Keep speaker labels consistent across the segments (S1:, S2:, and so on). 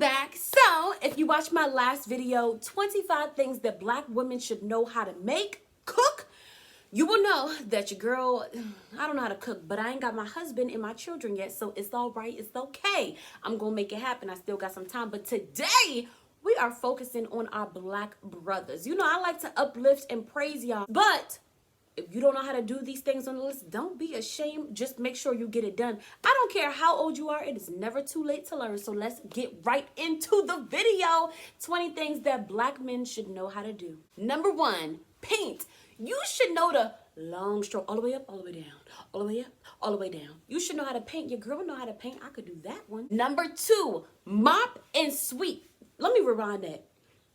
S1: back. So, if you watched my last video, 25 things that black women should know how to make, cook, you will know that your girl, I don't know how to cook, but I ain't got my husband and my children yet, so it's all right, it's okay. I'm gonna make it happen. I still got some time, but today, we are focusing on our black brothers. You know, I like to uplift and praise y'all, but if you don't know how to do these things on the list, don't be ashamed. Just make sure you get it done. I don't care how old you are. It is never too late to learn. So let's get right into the video. 20 things that black men should know how to do. Number 1, paint. You should know the long stroke, all the way up, all the way down, all the way up, all the way down. You should know how to paint. Your girl know how to paint. I could do that one. Number 2, mop and sweep. Let me rewind that.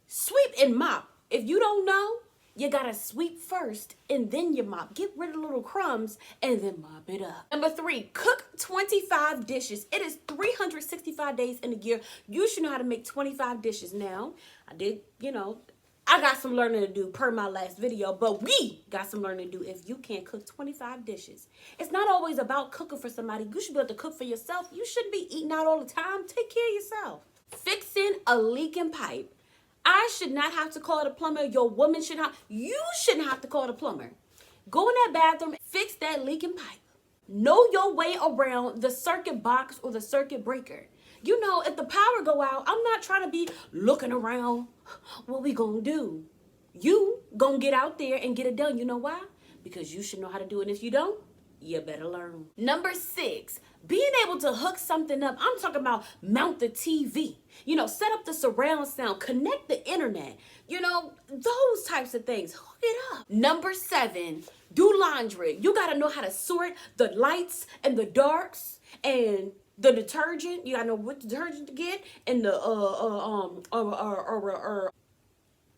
S1: Sweep and mop. If you don't know, you gotta sweep first and then you mop. Get rid of the little crumbs and then mop it up. Number 3, cook 25 dishes. It is 365 days in a year. You should know how to make 25 dishes. Now, I got some learning to do per my last video, but we got some learning to do if you can't cook 25 dishes. It's not always about cooking for somebody. You should be able to cook for yourself. You shouldn't be eating out all the time. Take care of yourself. Fixing a leaking pipe. I should not have to call it a plumber. Your woman should not. You shouldn't have to call it a plumber. Go in that bathroom, fix that leaking pipe. Know your way around the circuit box or the circuit breaker. You know, if the power go out, I'm not trying to be looking around. What we gonna do? You gonna get out there and get it done. You know why? Because you should know how to do it. And if you don't, you better learn. Number 6, being able to hook something up. I'm talking about mount the TV. You know, set up the surround sound, connect the internet. You know, those types of things. Hook it up. Number 7, do laundry. You got to know how to sort the lights and the darks and the detergent. You got to know what detergent to get and the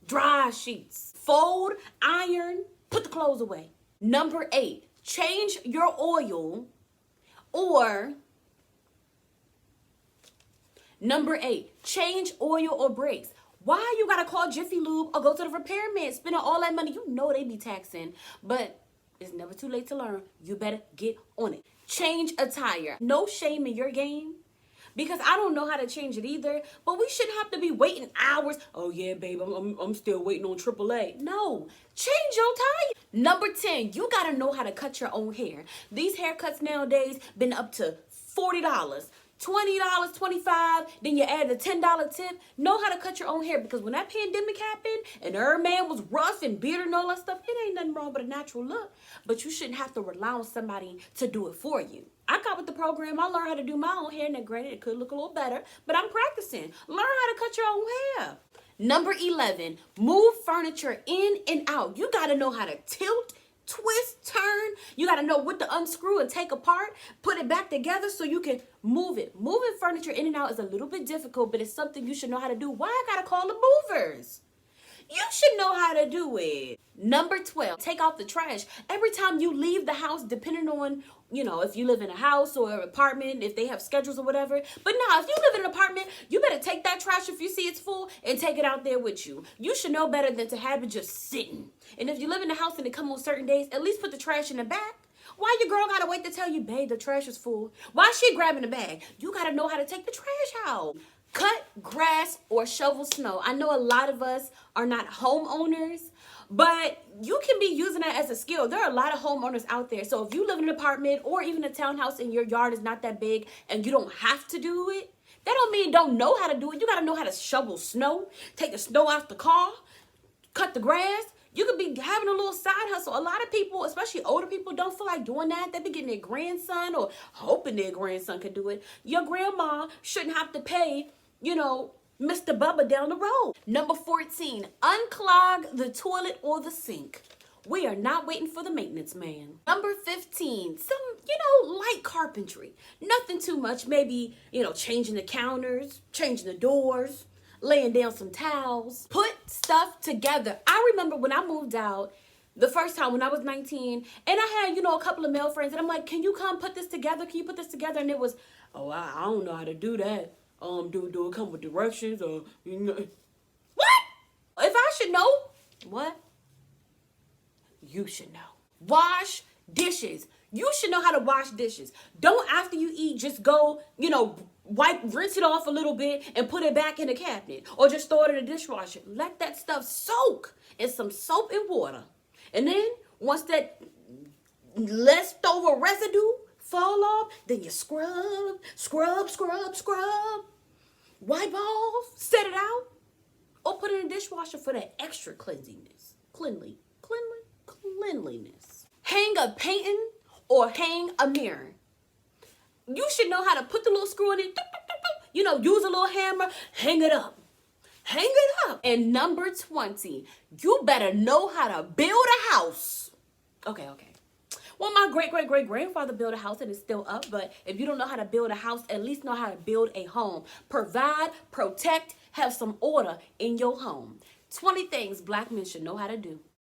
S1: dry sheets. Fold, iron, put the clothes away. Number 8, change your oil. Or number 8, change oil or brakes. Why you gotta call Jiffy Lube or go to the repairman, spending all that money? You know they be taxing, but it's never too late to learn. You better get on it. Change a tire. No shame in your game, because I don't know how to change it either, but we shouldn't have to be waiting hours. Oh yeah, babe, I'm still waiting on AAA. No, change your tire. Number 10, you gotta know how to cut your own hair. These haircuts nowadays been up to $40, $20, $25, then you add a $10 tip. Know how to cut your own hair, because when that pandemic happened and her man was rough and bearded and all that stuff, it ain't nothing wrong with a natural look, but you shouldn't have to rely on somebody to do it for you. I got with the program. I learned how to do my own hair. Now, granted, it could look a little better, but I'm practicing. Learn how to cut your own hair. Number 11, move furniture in and out. You got to know how to tilt, twist, turn. You got to know what to unscrew and take apart, put it back together so you can move it. Moving furniture in and out is a little bit difficult, but it's something you should know how to do. Why I got to call the movers? You should know how to do it. Number 12, take out the trash. Every time you leave the house, depending on, you know, if you live in a house or an apartment, if they have schedules or whatever. But now, if you live in an apartment, you better take that trash if you see it's full and take it out there with you. You should know better than to have it just sitting. And if you live in a house and it come on certain days, at least put the trash in the back. Why your girl gotta wait to tell you, babe, the trash is full? Why she grabbing the bag? You gotta know how to take the trash out. Cut grass or shovel snow. I know a lot of us are not homeowners, but you can be using that as a skill. There are a lot of homeowners out there. So if you live in an apartment or even a townhouse and your yard is not that big and you don't have to do it, that don't mean don't know how to do it. You got to know how to shovel snow, take the snow off the car, cut the grass. You could be having a little side hustle. A lot of people, especially older people, don't feel like doing that. They be getting their grandson or hoping their grandson could do it. Your grandma shouldn't have to pay, you know, Mr. Bubba down the road. Number 14, unclog the toilet or the sink. We are not waiting for the maintenance man. Number 15, some, light carpentry. Nothing too much. Maybe, changing the counters, changing the doors, laying down some towels. Put stuff together. I remember when I moved out the first time when I was 19, and I had, a couple of male friends, and I'm like, can you come put this together? Can you put this together? And it was, oh, I don't know how to do that. Do it come with directions or, What? If I should know, what? You should know. Wash dishes. You should know how to wash dishes. Don't, after you eat, just go, rinse it off a little bit and put it back in the cabinet, or just throw it in the dishwasher. Let that stuff soak in some soap and water. And then once that leftover residue fall off, then you scrub, wipe off, set it out, or put it in the dishwasher for that extra cleanliness. Cleanliness. Hang a painting or hang a mirror. You should know how to put the little screw in it. You know, use a little hammer, hang it up. Hang it up. And number 20, you better know how to build a house. Okay. Well, my great-great-great-grandfather built a house and it's still up, but if you don't know how to build a house, at least know how to build a home. Provide, protect, have some order in your home. 20 things Black men should know how to do.